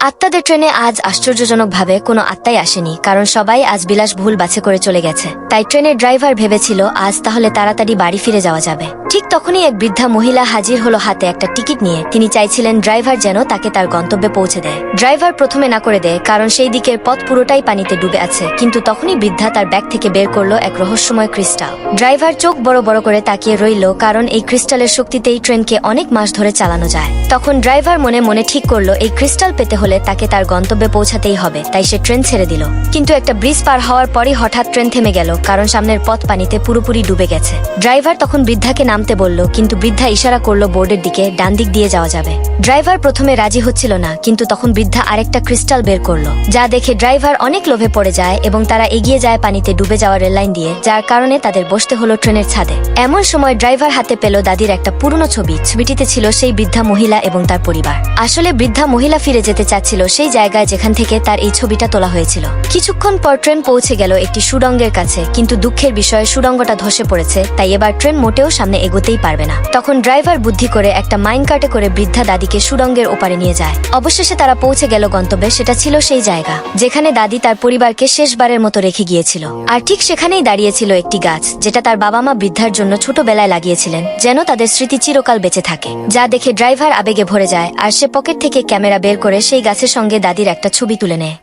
আত্মাদের ট্রেনে আজ আশ্চর্যজনকভাবে কোনো আত্মাই আসেনি, কারণ সবাই আজ বিলাসবহুল বাসে করে চলে গেছে। তাই ট্রেনের ড্রাইভার ভেবেছিল আজ তাহলে তাড়াতাড়ি বাড়ি ফিরে যাওয়া যাবে। ঠিক তখনই এক বৃদ্ধা মহিলা হাজির হলো হাতে একটা টিকিট নিয়ে। তিনি চাইছিলেন ড্রাইভার যেন তাকে তার গন্তব্যে পৌঁছে দেয়। ড্রাইভার প্রথমে না করে দেয়, কারণ সেই দিকের পথ পুরোটাই পানিতে ডুবে আছে। কিন্তু তখনই বৃদ্ধা তার ব্যাগ থেকে বের করলো এক রহস্যময় ক্রিস্টাল। ড্রাইভার চোখ বড় বড় করে তাকিয়ে রইল, কারণ এই ক্রিস্টালের শক্তিতেই ট্রেনকে অনেক মাস ধরে চালানো যায়। তখন ড্রাইভার মনে মনে ঠিক করলো এই ক্রিস্টাল পেতে হলে তাকে তার গন্তব্যে পৌঁছাতেই হবে। তাই সে ট্রেন ছেড়ে দিল। কিন্তু একটা ব্রিজ পার হওয়ার পরই হঠাৎ ট্রেন থেমে গেল, কারণ সামনের পথ পানিতে পুরোপুরি ডুবে গেছে। ড্রাইভার তখন বৃদ্ধাকে নামতে বলল, কিন্তু বৃদ্ধা ইশারা করলো বোর্ডের দিকে, ডান দিক দিয়ে যাওয়া যাবে। ড্রাইভার প্রথমে রাজি হচ্ছিল না, কিন্তু তখন বৃদ্ধা আরেকটা ক্রিস্টাল বের করলো, যা দেখে ড্রাইভার অনেক লোভে পড়ে যায় এবং তারা এগিয়ে যায় পানিতে ডুবে যাওয়া রেললাইন দিয়ে, যার কারণে তাদের বসতে হলো ট্রেনের ছাদে। এমন সময় ড্রাইভার হাতে পেল দাদির একটা পুরনো ছবি। ছবিটিতে ছিল সেই বৃদ্ধা মহিলা এবং তার পরিবার। আসলে বৃদ্ধা মহিলা ফিরে যেতে চাচ্ছিল সেই জায়গায় যেখান থেকে তার এই ছবিটা তোলা হয়েছিল। কিছুক্ষণ পর ট্রেন পৌঁছে গেল একটি সুড়ঙ্গের কাছে, কিন্তু দুঃখের বিষয়ে সুড়ঙ্গটা ধসে পড়েছে। তাই এবার ট্রেন মোটেও সামনে এগোতেই পারবে না। তখন ড্রাইভার বুদ্ধি করে একটা মাইন কাটে করে বৃদ্ধা দাদিকে সুড়ঙ্গের ওপারে নিয়ে যায়। অবশেষে তারা পৌঁছে গেল গন্তব্যে। সেটা ছিল সেই জায়গা যেখানে দাদি তার পরিবারকে শেষবারের মতো রেখে গিয়েছিল। আর ঠিক সেখানেই দাঁড়িয়েছিল একটি গাছ, যেটা তার বাবা মা বৃদ্ধার জন্য ছোটবেলায় লাগিয়েছিলেন, যেন তাদের স্মৃতি চিরকাল বেঁচে থাকে। যা দেখে ড্রাইভার আবেগে ভরে যায়, আর সে পকেট থেকে ক্যামেরা বের করে সেই গাছের সঙ্গে দাদির একটা ছবি তুলে নেয়।